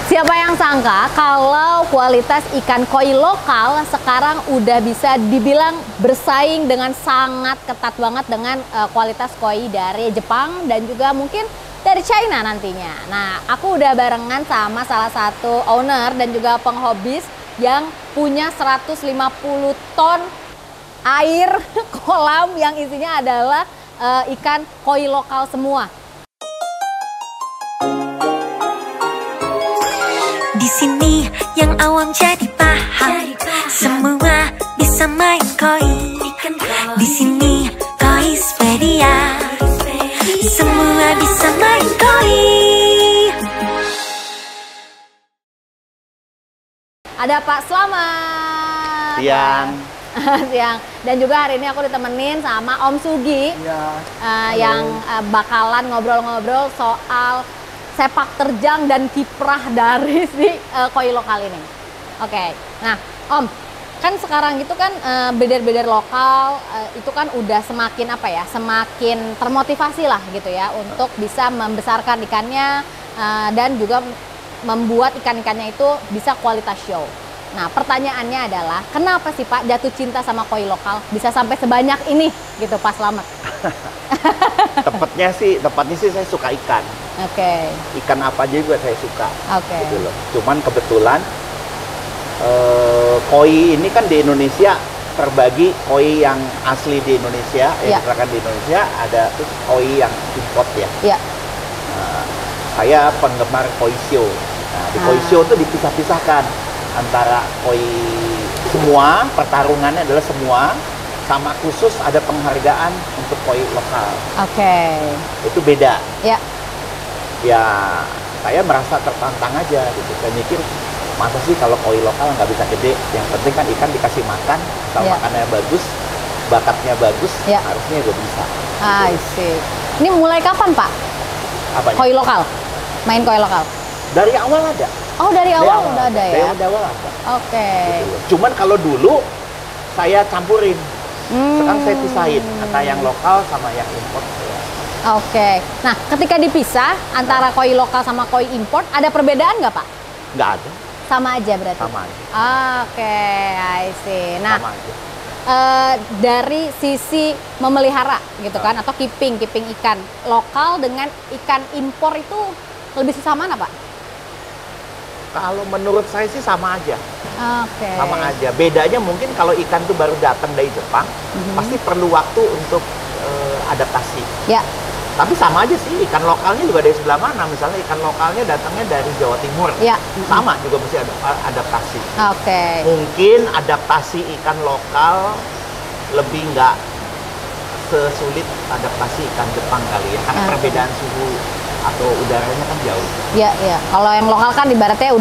Siapa yang sangka kalau kualitas ikan koi lokal sekarang udah bisa dibilang bersaing dengan sangat ketat banget dengan kualitas koi dari Jepang dan juga mungkin dari China nantinya. Nah, aku udah barengan sama salah satu owner dan juga penghobis yang punya 150 ton air kolam yang isinya adalah ikan koi lokal semua. Di sini yang awam jadi paham, semua bisa main koi. Di sini Koispedia, semua bisa main koi. Ada Pak Slamet. Siang. Siang. Dan juga hari ini aku ditemenin sama Om Sugi, yang bakalan ngobrol-ngobrol soal sepak terjang dan kiprah dari si koi lokal ini. Oke, nah Om, kan sekarang gitu kan breeder-breeder lokal itu kan udah semakin apa ya, semakin termotivasi lah gitu ya untuk bisa membesarkan ikannya dan juga membuat ikan-ikannya itu bisa kualitas show. Nah pertanyaannya adalah kenapa sih Pak jatuh cinta sama koi lokal bisa sampai sebanyak ini gitu Pak Slamet? Tepatnya sih saya suka ikan. Oke. Ikan apa aja juga saya suka. Oke. Gitu loh. Cuman kebetulan koi ini kan di Indonesia terbagi koi yang asli di Indonesia, yang diterapkan di Indonesia, ada terus koi yang import ya. Iya. Saya penggemar koi show. Nah, di koi show tuh dipisah-pisahkan antara koi semua, pertarungannya adalah semua, sama khusus ada penghargaan untuk koi lokal. Oke. Itu beda. Ya. Ya, saya merasa tertantang aja gitu. Saya mikir, masa sih kalau koi lokal nggak bisa gede? Yang penting kan ikan dikasih makan, asal makannya bagus, bakatnya bagus, harusnya juga bisa. I see. Ini mulai kapan Pak? Apanya? Koi lokal? Main koi lokal? Dari awal ada. Oh, dari awal udah ada ya? Dari awal ada. Oke. Gitu. Cuman kalau dulu, saya campurin. Sekarang saya pisahin, antara yang lokal sama yang import. Oke. Nah, ketika dipisah antara koi lokal sama koi import, ada perbedaan nggak Pak? Nggak ada. Sama aja berarti? Sama aja. Oke, I see. Nah, sama aja. dari sisi memelihara gitu kan, atau keeping ikan lokal dengan ikan impor itu lebih susah mana Pak? Kalau menurut saya sih sama aja. Oke. Sama aja. Bedanya mungkin kalau ikan tuh baru datang dari Jepang, pasti perlu waktu untuk adaptasi. Ya. Tapi sama aja sih, ikan lokalnya juga dari sebelah mana. Misalnya ikan lokalnya datangnya dari Jawa Timur. Ya. Sama juga mesti ada adaptasi. Oke. Mungkin adaptasi ikan lokal lebih nggak sesulit adaptasi ikan Jepang kali ya. Karena perbedaan suhu atau udaranya kan jauh. Iya, iya. Kalau yang lokal kan ibaratnya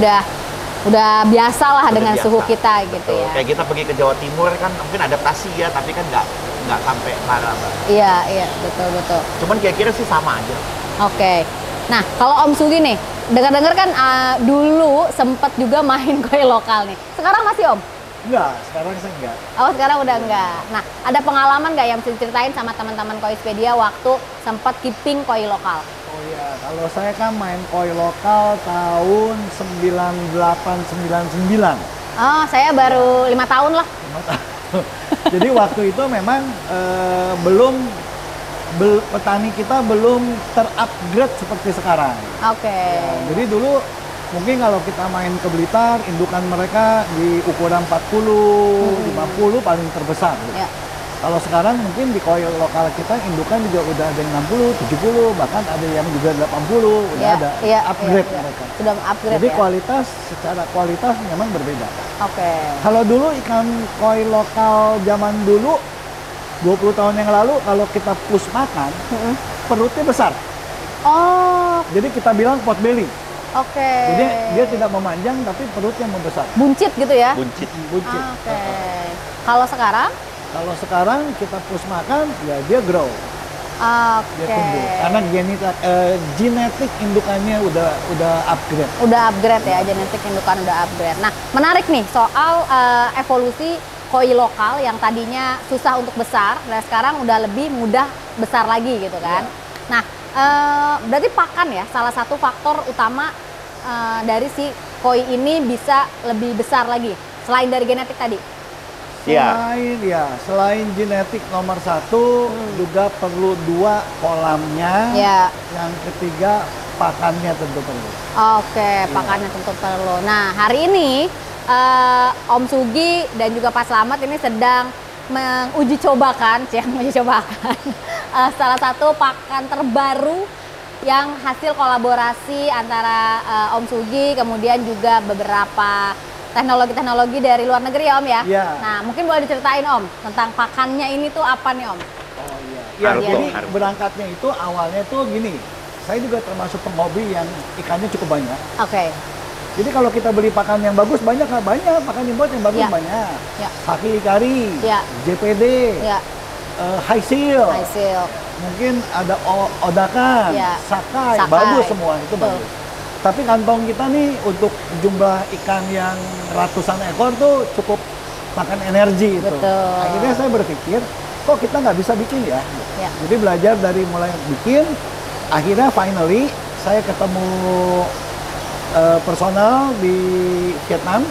udah biasa lah dengan biasa. Suhu kita gitu. Betul. Ya. Kayak kita pergi ke Jawa Timur kan mungkin adaptasi ya, tapi kan nggak sampai parah banget. Iya, iya, betul. Cuman kira-kira sih sama aja. Oke. Nah, kalau Om Sugi nih, dengar-dengar kan dulu sempet juga main koi lokal nih. Sekarang masih Om? Enggak, sekarang saya enggak. Oh, sekarang udah enggak. Nah, ada pengalaman nggak yang bisa diceritain sama teman-teman Koispedia waktu sempat keeping koi lokal? Oh iya, kalau saya kan main koi lokal tahun 98-99. Oh, saya baru 5 tahun lah. 5 tahun. Jadi waktu itu memang petani kita belum terupgrade seperti sekarang. Oke. Ya, jadi dulu mungkin kalau kita main ke Blitar, indukan mereka di ukuran 40, 50 paling terbesar. Gitu. Ya. Kalau sekarang mungkin di koi lokal kita indukan juga udah ada yang 60, 70, bahkan ada yang juga 80, udah ada upgrade mereka. Sudah upgrade. Jadi secara kualitas memang berbeda. Oke. Kalau dulu ikan koi lokal zaman dulu 20 tahun yang lalu kalau kita push makan, perutnya besar. Oh. Jadi kita bilang pot belly. Oke. Jadi dia tidak memanjang tapi perutnya membesar. Buncit gitu ya? Buncit. Oke. Kalau sekarang? Kalau sekarang kita push makan, ya dia grow. Dia tumbuh. Karena genetik indukannya udah upgrade. Udah upgrade ya, genetik indukan udah upgrade. Nah, menarik nih soal evolusi koi lokal yang tadinya susah untuk besar, dan sekarang udah lebih mudah besar lagi gitu kan. Ya. Nah, berarti pakan ya salah satu faktor utama dari si koi ini bisa lebih besar lagi selain dari genetik tadi? Selain genetik nomor 1, juga perlu 2 kolamnya. Yang ketiga pakannya tentu perlu. Pakannya tentu perlu. Nah, hari ini Om Sugi dan juga Pak Slamet ini sedang menguji cobakan salah satu pakan terbaru yang hasil kolaborasi antara Om Sugi kemudian juga beberapa teknologi-teknologi dari luar negeri ya Om ya? Nah, mungkin boleh diceritain Om tentang pakannya ini tuh apa nih Om? Jadi berangkatnya itu awalnya tuh gini, saya juga termasuk penghobi yang ikannya cukup banyak. Jadi kalau kita beli pakan yang bagus banyak nggak? Banyak, pakan import yang bagus banyak. Saki Ikari, JPD, High Seal, mungkin ada Odakan, Sakai, bagus semua itu bagus. Tapi kantong kita nih untuk jumlah ikan yang ratusan ekor tuh cukup makan energi itu. Akhirnya saya berpikir, kok kita nggak bisa bikin ya? Jadi belajar dari mulai bikin, akhirnya finally saya ketemu personal di Vietnam.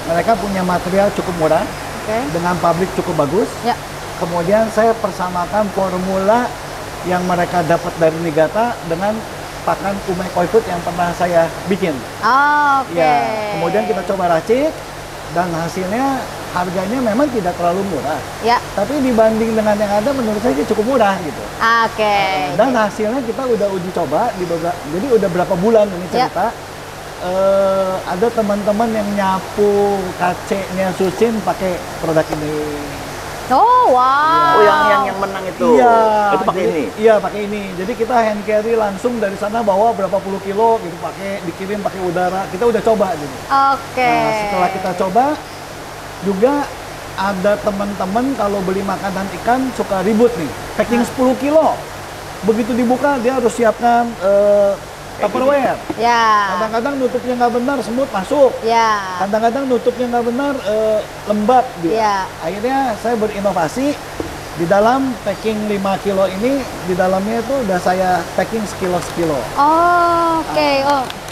Mereka punya material cukup murah, dengan pabrik cukup bagus. Kemudian saya persamakan formula yang mereka dapat dari Niigata dengan pakan Umai Koi Food yang pernah saya bikin. Kemudian kita coba racik dan hasilnya harganya memang tidak terlalu murah. Tapi dibanding dengan yang ada menurut saya cukup murah gitu. Dan hasilnya kita udah uji coba di jadi udah berapa bulan ini cerita. Ada teman-teman yang nyapu kacenya Susin pakai produk ini. Yang menang itu. Itu pakai ini. Pakai ini. Jadi kita hand carry langsung dari sana bawa berapa puluh kilo gitu, dikirim pakai udara. Kita udah coba gitu. Nah, setelah kita coba juga ada teman-teman kalau beli makanan ikan suka ribut nih. Packing 10 kilo. Begitu dibuka dia harus siapkan Tupperware. Kadang-kadang nutupnya nggak benar, semut masuk. Kadang-kadang nutupnya nggak benar, lembab dia. Akhirnya saya berinovasi di dalam packing 5 kilo ini, di dalamnya itu udah saya packing sekilo-sekilo.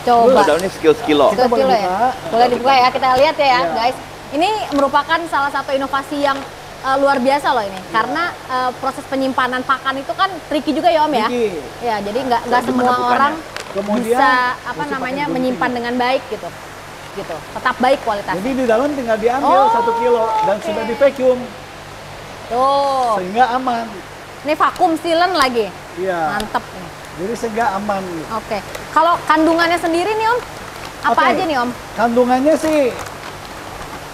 Coba. Ini sekilo. Kita boleh buka. Boleh dibuka ya, kita lihat ya guys. Ini merupakan salah satu inovasi yang luar biasa loh ini, karena proses penyimpanan pakan itu kan tricky juga ya Om ya. Jadi nggak semua orang bisa menyimpan dengan baik gitu. Tetap baik kualitasnya. Jadi di dalam tinggal diambil 1 kilo dan sudah di vacuum. Sehingga aman. Ini vakum sealant lagi. Mantep nih. Jadi sehingga aman. Kalau kandungannya sendiri nih Om, apa aja nih Om? Kandungannya sih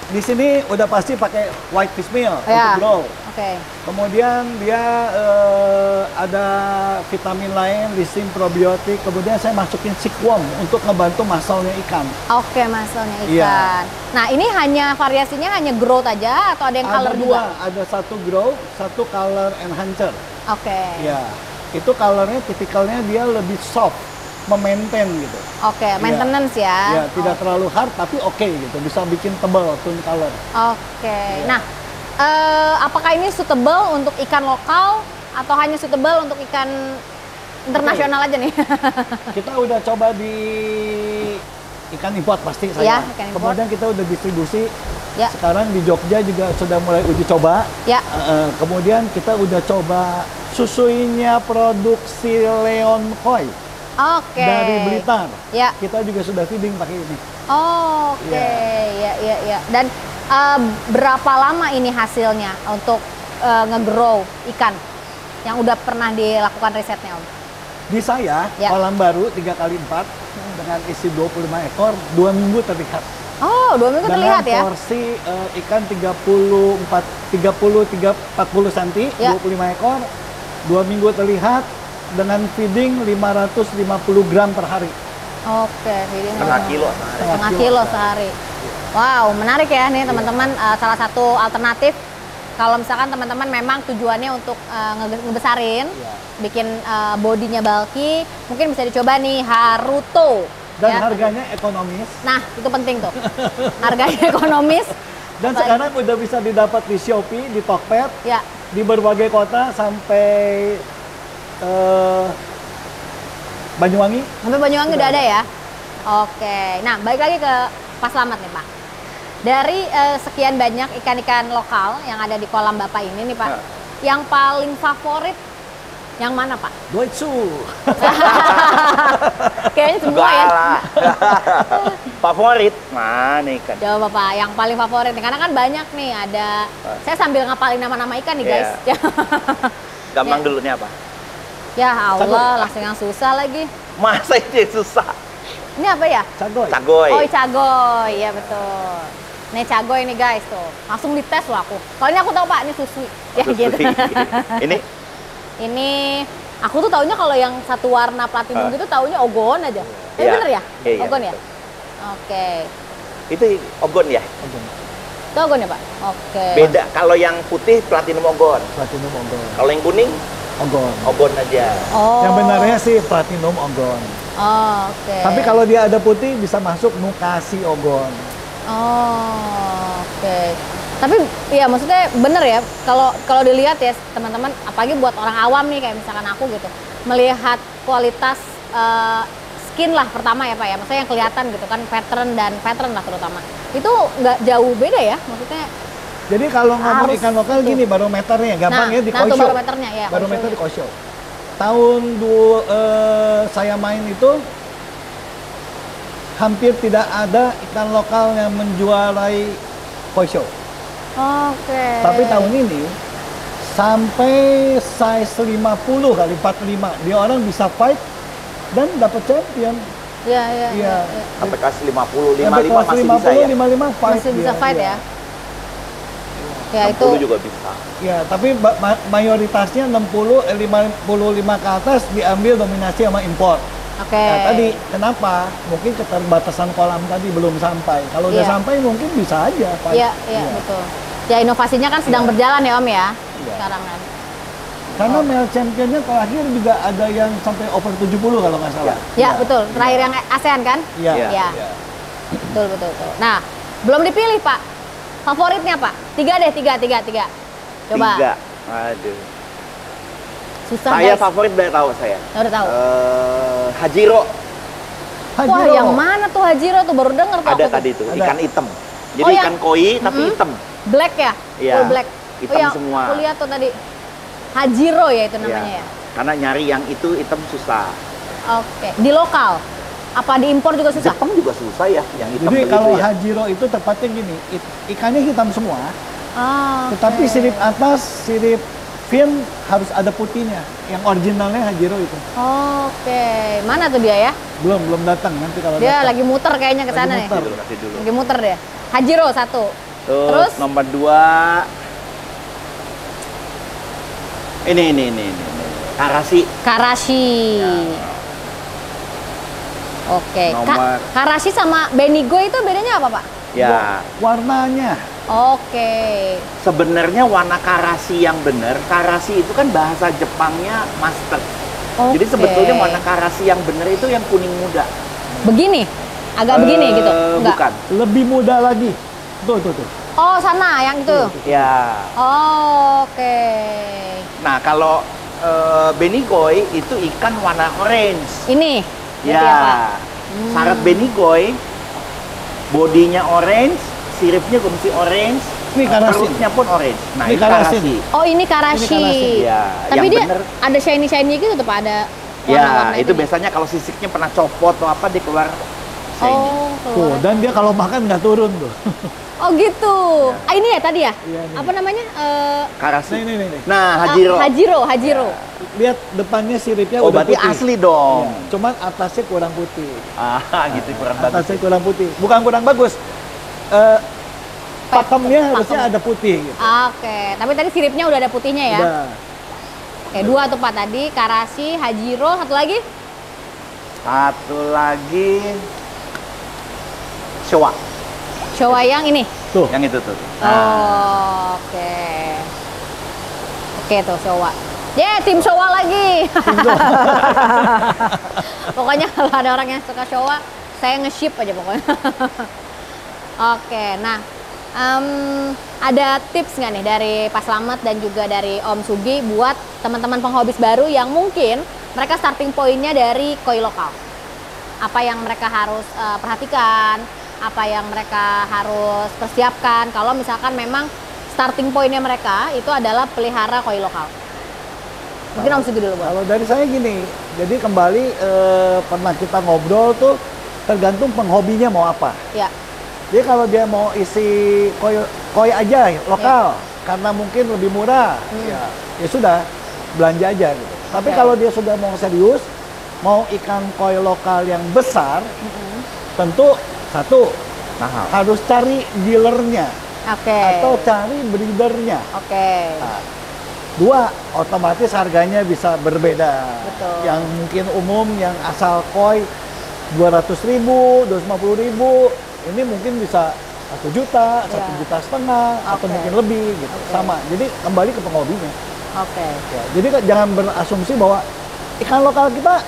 di sini udah pasti pakai white fish meal untuk grow. Kemudian dia ada vitamin lain, listin probiotik. Kemudian saya masukin silkworm untuk ngebantu muscle-nya ikan. Muscle-nya ikan. Nah, ini variasinya hanya growth aja atau ada yang color juga? Ada 1 growth, 1 color enhancer. Itu colornya tipikalnya dia lebih soft, memaintain gitu. Maintenance ya. Tidak terlalu hard tapi gitu, bisa bikin tebal tone color. Nah, apakah ini suitable untuk ikan lokal atau hanya suitable untuk ikan internasional aja nih? Kita udah coba di ikan import pasti saya. Kemudian kita udah distribusi. Sekarang di Jogja juga sudah mulai uji coba. Kemudian kita udah coba susuinya produksi Leon Koi. Dari Blitar. Kita juga sudah feeding pakai ini. Dan berapa lama ini hasilnya untuk nge-grow ikan yang udah pernah dilakukan risetnya Om? Di saya, kolam baru 3x4 dengan isi 25 ekor, 2 minggu terlihat. 2 minggu terlihat ya? Dengan porsi ikan 30-40 cm, 25 ekor, 2 minggu terlihat dengan feeding 550 gram per hari. Feeding setengah kilo sehari. Wow, menarik ya nih teman-teman. Salah satu alternatif kalau misalkan teman-teman memang tujuannya untuk ngebesarin, bikin bodinya bulky, mungkin bisa dicoba nih Haruto. Dan harganya ekonomis. Nah, itu penting tuh. Harganya ekonomis. Dan sekarang udah bisa didapat di Shopee, di Tokped, di berbagai kota sampai Banyuwangi. Sampai Banyuwangi udah ada ya? Oke, nah balik lagi ke Pak Slamet nih Pak. Dari sekian banyak ikan-ikan lokal yang ada di kolam Bapak ini nih Pak, yang paling favorit yang mana Pak? Doitsu. Kayaknya semua ya. Favorit mana ikan? Coba Pak, yang paling favorit nih, karena kan banyak nih ada. Saya sambil ngapalin nama-nama ikan nih guys. Gampang dulu nih apa? Ya Allah, langsung yang susah lagi. Masa itu yang susah? Ini apa ya? Cagoy. Cagoy. Oh, cagoy. Ya betul. Nih cagoy nih guys tuh. Langsung dites loh aku. Kalau ini aku tahu Pak, ini susui. Ya gitu. Ini aku tuh taunya kalau yang satu warna platinum gitu taunya ogon aja. Bener ya? Iya, ogon ya? betul. Oke. Itu ogon ya? Itu ogon ya Pak? Oke. Beda, kalau yang putih platinum ogon. Platinum ogon. Kalau yang kuning? Ogon. Ogon aja. Oh. Yang benarnya sih platinum ogon. Oh, oke. Tapi kalau dia ada putih bisa masuk nukasi ogon. Oh, oke. Tapi ya maksudnya bener ya, kalau dilihat ya teman-teman, apalagi buat orang awam nih kayak misalkan aku gitu, melihat kualitas skin lah pertama ya Pak ya, maksudnya yang kelihatan gitu kan, pattern lah terutama. Itu nggak jauh beda ya, maksudnya. Jadi kalau ngomong ikan lokal gini, barometernya gampang ya di Kosho. Barometernya ya. Barometer di Kosho. Tahun saya main itu hampir tidak ada ikan lokal yang menjuarai Kosho. Oke. Tapi tahun ini sampai size 50 kali 45 dia orang bisa fight dan dapat champion. Iya. Sampai kelas 50, 55 Sampai kelas masih 50, bisa ya? 55 fight. Masih bisa fight ya? Ya 60 itu juga bisa. Ya, tapi mayoritasnya 55 ke atas diambil dominasi sama impor. Oke. Nah, tadi kenapa? Mungkin keterbatasan kolam tadi belum sampai. Kalau udah sampai mungkin bisa aja fight. Iya, betul. Ya inovasinya kan sedang berjalan ya Om ya. Sekarang kan. Karena male championnya terakhir juga ada yang sampai over 70 kalau nggak salah. Ya, betul. Terakhir yang ASEAN kan? Iya. Betul. Nah, belum dipilih Pak. Favoritnya Pak? 3 deh, 3. Coba. 3. Aduh. Susah Saya guys. favorit udah tahu saya. Udah tahu. Hajiro. Wah, yang mana tuh Hajiro tuh, baru denger tuh. Ada aku tadi tuh. tuh, ikan hitam. Jadi ikan koi tapi hitam. Black ya? Iya. Full black. Hitam semua. Aku lihat tuh tadi. Hajiro ya itu namanya ya. Karena nyari yang itu hitam susah. Oke. Di lokal? Apa diimpor juga susah? Jepang juga susah ya, yang hitam. Jadi kalau ya. Hajiro itu tepatnya gini, ikannya hitam semua. Tetapi Okay. sirip atas, sirip fin harus ada putihnya. Yang originalnya Hajiro itu. Oke. Mana tuh dia ya? Belum datang nanti kalau Dia datang. lagi muter kayaknya ke sana Lagi nih. muter. Kasih dulu. Lagi muter dia. Hajiro 1. Terus nomor 2 ini. Karashi. Oke. Nomor- Karashi sama Benigo itu bedanya apa Pak? Ya. Warnanya. Oke. Sebenarnya warna karasi yang benar, karasi itu kan bahasa Jepangnya mustard. Jadi Oke. sebetulnya warna karasi yang benar itu yang kuning muda. Begini? Agak begini gitu? Enggak? Bukan. Lebih muda lagi. Tuh. Oh, sana yang itu. Ya. Oke. Nah, kalau benigoi itu ikan warna orange. Ini. Berarti Ya. apa? Syarat benigoi bodinya orange, siripnya juga mesti orange. Ini karasin. Perutnya pun orange. Nah, Ini ini karasin. karasi. Oh, ini Karashi. Ini Karashi. Ya, Tapi yang dia bener. ada shiny-shiny gitu tuh Pak, ada Ya, warna-warna itu itunya. biasanya kalau sisiknya pernah copot atau apa dia keluar shiny. Oh, Tuh, keluar. dan dia kalau makan nggak turun tuh. Oh gitu. Ini ya tadi ya? Iya, ini. Apa namanya? Karasi. Nih. Nah, Hajiro. Hajiro. Lihat depannya siripnya Oh, udah berarti putih. asli dong. Ya, cuman atasnya kurang putih. Ah, gitu kurang bagus. Atasnya kurang putih. Bukan kurang bagus. Pakemnya harusnya ada putih gitu. Oke, tapi tadi siripnya udah ada putihnya ya? Udah. Oke, 2 tuh Pak tadi, Karashi, Hajiro, satu lagi? Satu lagi Showa. Showa yang ini? Tuh. Yang itu tuh. Oh, oke. Oke tuh Showa. Tim Showa lagi. Pokoknya kalau ada orang yang suka Showa, saya nge-ship aja pokoknya. Oke, nah ada tips nggak nih dari Pak Slamet dan juga dari Om Sugi buat teman-teman penghobis baru yang mungkin mereka starting pointnya dari koi lokal? apa yang mereka harus perhatikan, apa yang mereka harus persiapkan kalau misalkan memang starting pointnya mereka itu adalah pelihara koi lokal? Mungkin Om Sugi dulu, Bu. Kalau dari saya gini, jadi kembali pernah kita ngobrol tuh tergantung penghobinya mau apa. Ya. Jadi kalau dia mau isi koi aja lokal, karena mungkin lebih murah, ya sudah belanja aja gitu. Tapi kalau dia sudah mau serius, mau ikan koi lokal yang besar, tentu satu harus cari dealernya, atau cari breedernya. Nah, dua, otomatis harganya bisa berbeda. Betul. Yang mungkin umum, yang asal koi 200.000, 250.000, ini mungkin bisa 1 juta, 1,5 juta, atau mungkin lebih gitu. Sama. Jadi kembali ke penghobinya. Ya, jadi jangan berasumsi bahwa ikan lokal kita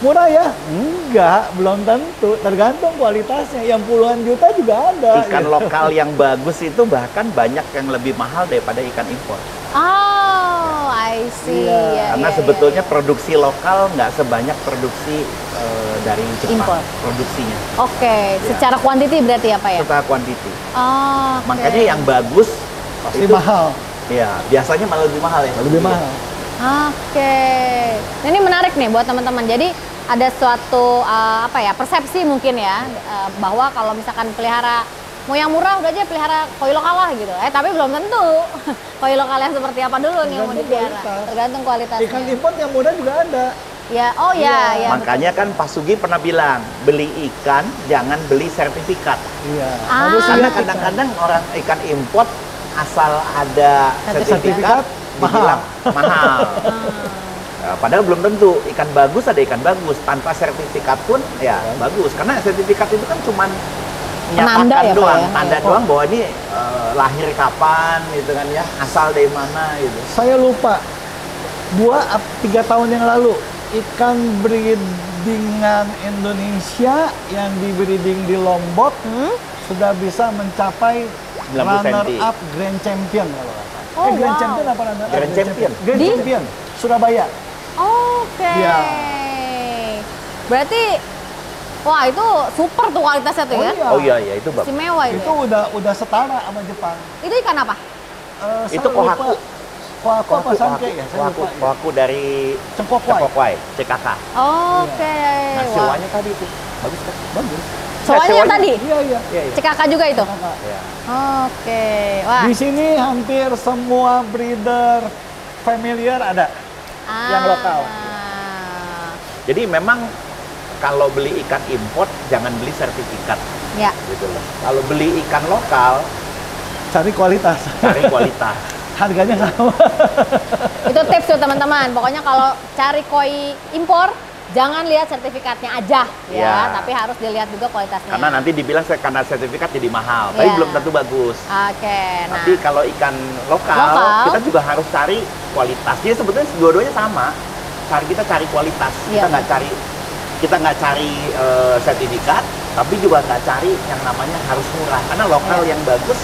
murah ya. Enggak, belum tentu. Tergantung kualitasnya. Yang puluhan juta juga ada. Ikan lokal yang bagus itu bahkan banyak yang lebih mahal daripada ikan impor. Oh, I see. Karena sebetulnya produksi lokal nggak sebanyak produksi dari Jepang. Impor. Produksinya. Secara kuantiti berarti apa ya? Secara kuantiti. Oh, makanya yang bagus pasti mahal. Ya, biasanya malah lebih mahal ya. Lebih mahal. Nah, ini menarik nih buat teman-teman. Jadi ada suatu persepsi mungkin ya bahwa kalau misalkan pelihara mau yang murah udah aja pelihara koi lokal lah gitu. Tapi belum tentu koi lokal yang seperti apa dulu nih yang mau dipelihara. Tergantung kualitasnya. Ikan impor yang mudah juga ada. Ya, ya. Makanya kan Pak Sugi pernah bilang, beli ikan jangan beli sertifikat. Iya. Karena kadang-kadang orang ikan impor asal ada sertifikat dibilang mahal. Padahal belum tentu. Ikan bagus ada ikan bagus, tanpa sertifikat pun ya bagus. Karena sertifikat itu kan cuman menyatakan doang, tanda doang bahwa ini lahir kapan gitu kan ya, asal dari mana gitu. Saya lupa 2-3 tahun yang lalu ikan breedingan Indonesia yang di breeding di Lombok sudah bisa mencapai runner up Grand Champion kalau nggak salah. Grand Champion apa runner up? Grand Champion. Grand Champion Surabaya. Ya. Berarti wah itu super tuh kualitasnya tuh ya. Oh iya, itu bagus. Istimewa itu udah setara sama Jepang. Itu ikan apa? Itu kohaku. Kohaku apa sanke ya? Kohaku dari Cengkokwai. CKK. Nah, sewanya tadi itu bagus kan? Bagus. Sewanya tadi? Iya. CKK juga itu? Iya. Wah. Di sini hampir semua breeder familiar ada. Yang lokal. Jadi memang kalau beli ikan import jangan beli sertifikat. Ya. Gitu loh. Kalau beli ikan lokal cari kualitas. Harganya sama. Itu tips tuh teman-teman. Pokoknya kalau cari koi impor jangan lihat sertifikatnya aja ya, tapi harus dilihat juga kualitasnya. Karena nanti dibilang karena sertifikat jadi mahal, tapi belum tentu bagus. Tapi kalau ikan lokal, kita juga harus cari kualitasnya. Sebetulnya dua-duanya sama. Kita cari kualitas. Kita nggak cari sertifikat, tapi juga nggak cari yang namanya harus murah. Karena lokal yang bagus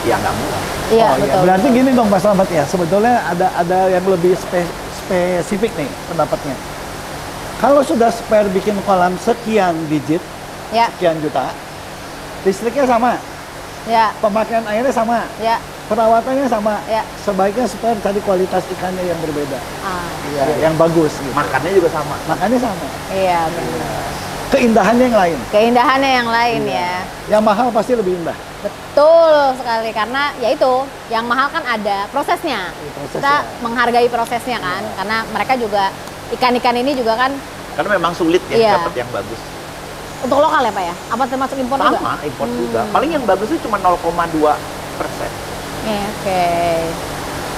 ya nggak murah. Betul. Berarti gini dong Pak Slamet ya, sebetulnya ada yang lebih spesifik nih pendapatnya. Kalau sudah spare bikin kolam sekian digit, sekian juta, listriknya sama, pemakaian airnya sama, perawatannya sama, sebaiknya spare cari kualitas ikannya yang berbeda, yang bagus. Gitu. Makannya juga sama. Makannya sama. Iya benar. Keindahannya yang lain. Keindahannya yang lain ya. Yang mahal pasti lebih indah. Betul sekali, karena ya itu yang mahal kan ada prosesnya. Kita menghargai prosesnya kan, karena mereka juga ikan-ikan ini juga kan. Karena memang sulit ya dapat yang bagus. Untuk lokal ya Pak ya? Apa termasuk impor juga? Sama, impor juga. Paling yang bagus itu cuma 0,2%.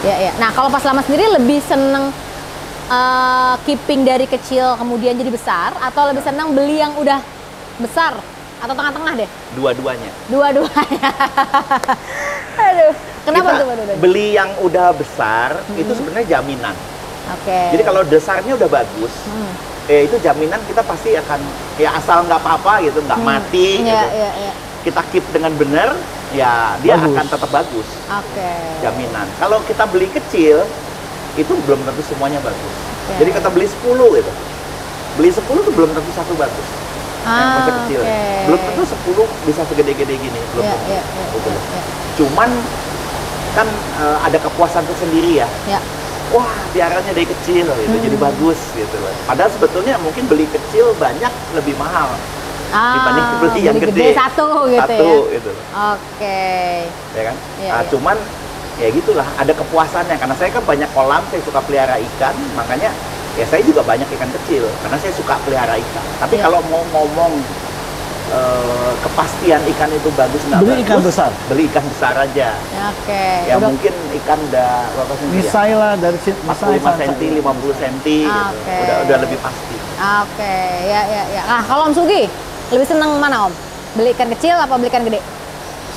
Ya. Nah kalau Pak Slamet sendiri lebih seneng keeping dari kecil kemudian jadi besar, atau lebih senang beli yang udah besar atau tengah-tengah deh? Dua-duanya. Aduh, kenapa tuh dua-duanya? Beli yang udah besar itu sebenarnya jaminan. Jadi kalau dasarnya udah bagus, itu jaminan kita pasti akan ya asal nggak apa-apa gitu, nggak mati. Gitu. Kita keep dengan benar, ya dia akan tetap bagus. Jaminan. Kalau kita beli kecil, itu belum tentu semuanya bagus. Jadi kita beli 10 gitu. Beli 10 itu belum tentu satu bagus. yang masih kecil. Belum tentu 10 bisa segede-gede gini, belum tentu. Gitu. Cuman kan ada kepuasan tersendiri ya. Wah, piaranya dari kecil gitu, jadi bagus gitu loh. Padahal sebetulnya mungkin beli kecil banyak lebih mahal dibanding beli yang gede. Satu gitu ya. Gitu. Ya kan? Nah, cuman ya gitulah, ada kepuasannya karena saya kan banyak kolam, saya suka pelihara ikan, makanya ya saya juga banyak ikan kecil karena saya suka pelihara ikan. Tapi kalau mau ngomong kepastian ikan itu bagus nggak beli ikan besar, beli ikan besar aja. Ya mungkin ikan udah berapa senti? Misalnya dari 45 cm, 50 cm gitu. Udah lebih pasti. Ya. Nah, kalau Om Sugi lebih seneng mana Om? Beli ikan kecil apa beli ikan gede?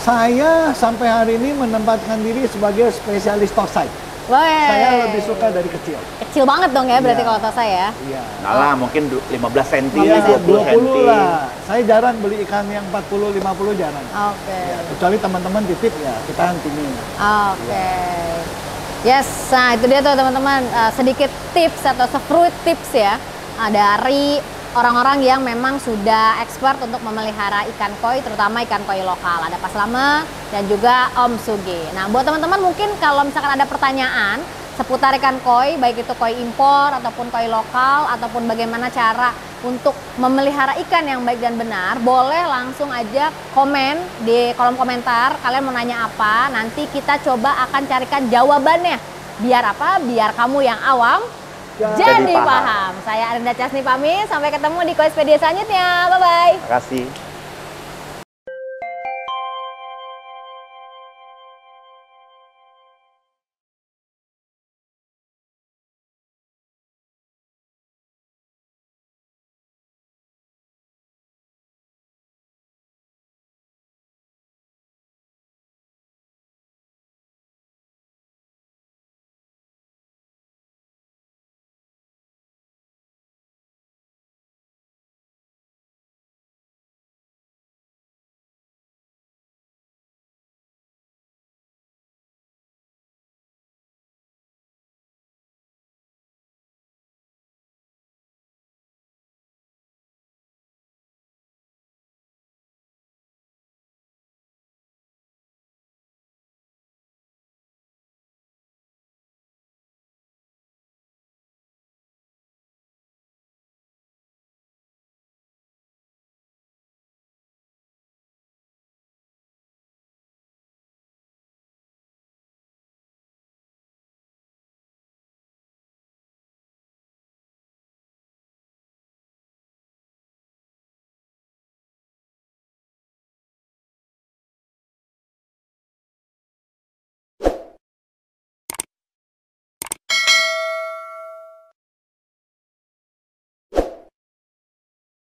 Saya sampai hari ini menempatkan diri sebagai spesialis torsai. Saya lebih suka dari kecil. Kecil banget dong ya berarti kalau torsai ya? Iya. Nah lah, mungkin 15 cm, 20 lah. Saya jarang beli ikan yang 40-50 jarang. Ya, kecuali teman-teman titip ya, kita hantinin. Yes, nah itu dia tuh teman-teman, sedikit tips atau se-fruit tips ya dari orang-orang yang memang sudah expert untuk memelihara ikan koi, terutama ikan koi lokal. Ada Pak Slamet dan juga Om Sugi. Nah, buat teman-teman mungkin kalau misalkan ada pertanyaan seputar ikan koi, baik itu koi impor ataupun koi lokal, ataupun bagaimana cara untuk memelihara ikan yang baik dan benar, boleh langsung aja komen di kolom komentar. Kalian mau nanya apa, nanti kita coba akan carikan jawabannya. Biar apa? Biar kamu yang awam jadi paham. Saya Arinda Casni pamit, sampai ketemu di Koispedia selanjutnya. Bye-bye. Terima kasih.